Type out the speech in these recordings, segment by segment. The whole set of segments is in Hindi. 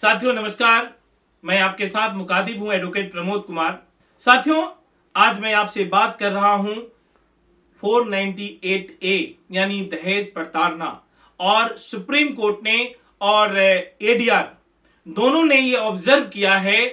साथियों नमस्कार, मैं आपके साथ मुकातिब हूं एडवोकेट प्रमोद कुमार। साथियों, आज मैं आपसे बात कर रहा हूं 498A यानी दहेज प्रताड़ना। और सुप्रीम कोर्ट ने और एडीआर दोनों ने ये ऑब्जर्व किया है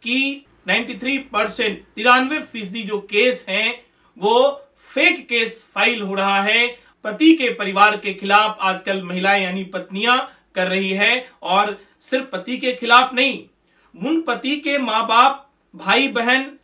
कि 93% जो केस हैं वो फेक केस फाइल हो रहा है। पति के परिवार के खिलाफ आजकल महिलाएं यानी पत्नियां कर रही है, और सिर्फ पति के खिलाफ नहीं, उन पति के माँ बाप, भाई बहन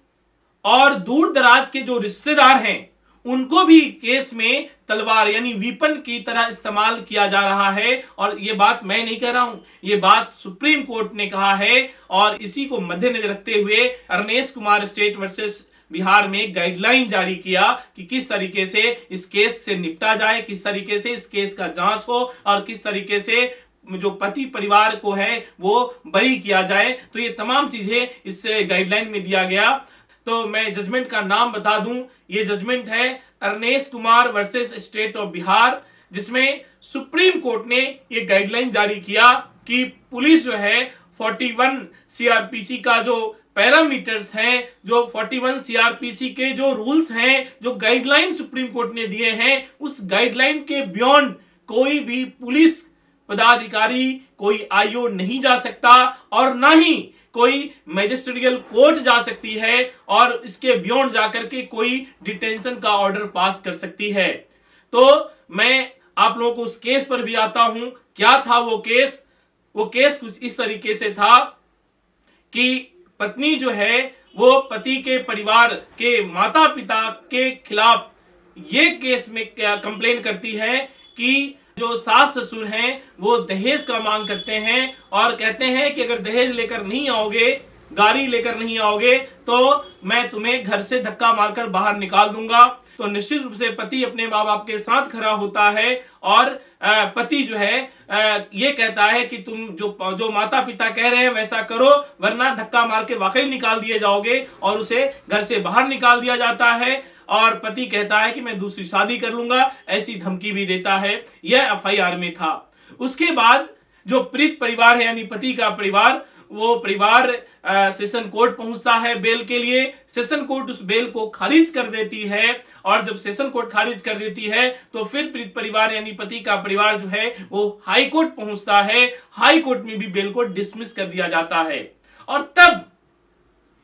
और दूर दराज के जो रिश्तेदार हैं उनको भी केस में तलवार यानी वीपन की तरह इस्तेमाल किया जा रहा है। और ये बात मैं नहीं कह रहा हूं, ये बात सुप्रीम कोर्ट ने कहा है। और इसी को मद्देनजर रखते हुए अरनेश कुमार स्टेट वर्सेस बिहार में गाइडलाइन जारी किया कि किस तरीके से इस केस से निपटा जाए, किस तरीके से इस केस का जांच हो और किस तरीके से जो पति परिवार को है वो बरी किया जाए। तो ये तमाम चीजें इस गाइडलाइन में दिया गया। तो मैं जजमेंट का नाम बता दूं, ये जजमेंट है Arnesh Kumar versus state of Bihar, जिसमें सुप्रीम कोर्ट ने ये गाइडलाइन जारी किया कि पुलिस जो है 41 सीआरपीसी का जो पैरामीटर्स हैं, जो 41 सीआरपीसी के जो रूल्स हैं, जो गाइडलाइन सुप्रीम कोर्ट ने दिए हैं, उस गाइडलाइन के बियॉन्ड कोई भी पुलिस पदाधिकारी, कोई आईओ नहीं जा सकता और ना ही कोई मैजिस्ट्रियल कोर्ट जा सकती है और इसके बियॉन्ड जाकर के कोई डिटेंशन का ऑर्डर पास कर सकती है। तो मैं आप लोगों को उस केस पर भी आता हूं। क्या था वो केस? वो केस कुछ इस तरीके से था कि पत्नी जो है वो पति के परिवार के माता पिता के खिलाफ ये केस में क्या कंप्लेन करती है कि जो सास ससुर हैं वो दहेज का मांग करते हैं और कहते हैं कि अगर दहेज लेकर नहीं आओगे, गाड़ी लेकर नहीं आओगे, तो मैं तुम्हें घर से धक्का मारकर बाहर निकाल दूंगा। तो निश्चित रूप से पति अपने माँ बाप के साथ खड़ा होता है और पति जो है ये कहता है कि तुम जो माता पिता कह रहे हैं वैसा करो, वरना धक्का मार के वाकई निकाल दिए जाओगे, और उसे घर से बाहर निकाल दिया जाता है। और पति कहता है कि मैं दूसरी शादी कर लूंगा, ऐसी धमकी भी देता है। यह एफआईआर में था। उसके बाद जो पीड़ित परिवार है यानी पति का परिवार, वो परिवार सेशन कोर्ट पहुंचता है बेल के लिए। सेशन कोर्ट उस बेल को खारिज कर देती है, और जब सेशन कोर्ट खारिज कर देती है तो फिर पीड़ित परिवार यानी पति का परिवार जो है वो हाई कोर्ट पहुंचता है। हाई कोर्ट में भी बेल को डिसमिस कर दिया जाता है, और तब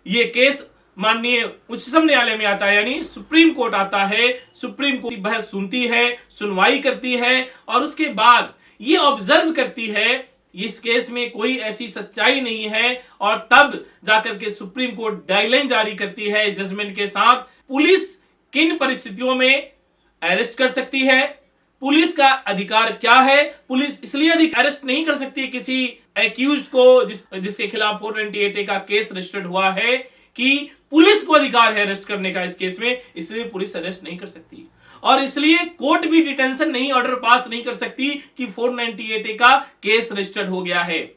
ये केस माननीय उच्चतम न्यायालय में आता है, यानी सुप्रीम कोर्ट आता है। सुप्रीम कोर्ट बहस सुनती है, सुनवाई करती है, और उसके बाद ये ऑब्जर्व करती है इस केस में कोई ऐसी सच्चाई नहीं है, और तब जाकर के सुप्रीम कोर्ट गाइडलाइन जारी करती है इस जजमेंट के साथ। पुलिस किन परिस्थितियों में अरेस्ट कर सकती है, पुलिस का अधिकार क्या है। पुलिस इसलिए अरेस्ट नहीं कर सकती किसी एक्यूज्ड को जिसके खिलाफ 498A का केस रजिस्टर्ड हुआ है, कि पुलिस को अधिकार है अरेस्ट करने का इस केस में, इसलिए पुलिस अरेस्ट नहीं कर सकती। और इसलिए कोर्ट भी डिटेंशन नहीं ऑर्डर पास नहीं कर सकती कि 498A का केस रजिस्टर्ड हो गया है।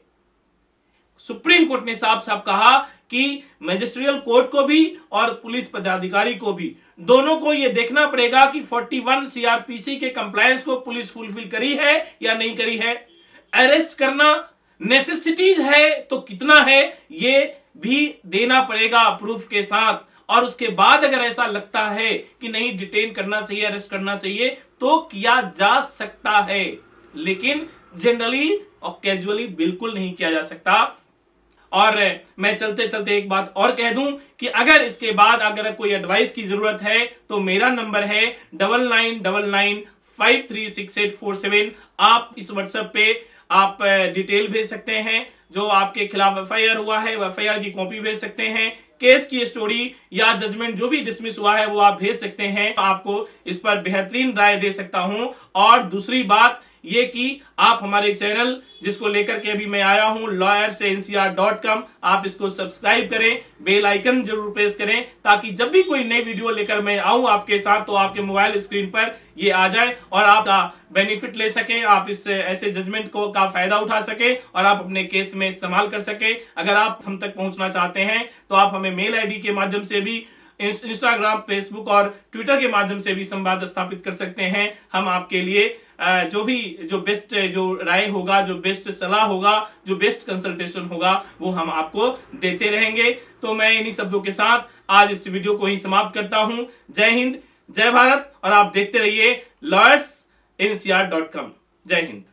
सुप्रीम कोर्ट ने साफ साफ कहा कि मैजिस्ट्रियल कोर्ट को भी और पुलिस पदाधिकारी को भी, दोनों को यह देखना पड़ेगा कि 41 सीआरपीसी के कंप्लायंस को पुलिस फुलफिल करी है या नहीं करी है। अरेस्ट करना नेसेसिटीज है तो कितना है ये भी देना पड़ेगा प्रूफ के साथ। और उसके बाद अगर ऐसा लगता है कि नहीं डिटेन करना चाहिए, अरेस्ट करना चाहिए, तो किया जा सकता है, लेकिन जनरली और कैजुअली बिल्कुल नहीं किया जा सकता। और मैं चलते चलते एक बात और कह दूं कि अगर इसके बाद अगर कोई एडवाइस की जरूरत है तो मेरा नंबर है 9999536847। आप इस व्हाट्सएप पे आप डिटेल भेज सकते हैं, जो आपके खिलाफ एफआईआर हुआ है वो एफआईआर की कॉपी भेज सकते हैं, केस की स्टोरी या जजमेंट जो भी डिसमिस हुआ है वो आप भेज सकते हैं। आपको इस पर बेहतरीन राय दे सकता हूं। और दूसरी बात ये कि आप हमारे चैनल जिसको लेकर के अभी मैं आया हूं lawyersncr.com, आप इसको सब्सक्राइब करें, बेल आइकन जरूर प्रेस करें, ताकि जब भी कोई नई वीडियो लेकर मैं आऊं आपके साथ तो आपके मोबाइल स्क्रीन पर ये आ जाए और आप बेनिफिट ले सकें, आप इस ऐसे जजमेंट को का फायदा उठा सके और आप अपने केस में इस्तेमाल कर सके। अगर आप हम तक पहुंचना चाहते हैं तो आप हमें मेल आईडी के माध्यम से भी इंस्टाग्राम, फेसबुक और ट्विटर के माध्यम से भी संवाद स्थापित कर सकते हैं। हम आपके लिए जो बेस्ट जो राय होगा, जो बेस्ट सलाह होगा, जो बेस्ट कंसल्टेशन होगा, वो हम आपको देते रहेंगे। तो मैं इन्हीं शब्दों के साथ आज इस वीडियो को ही समाप्त करता हूं। जय हिंद, जय भारत, और आप देखते रहिए lawyersencr.com। जय हिंद।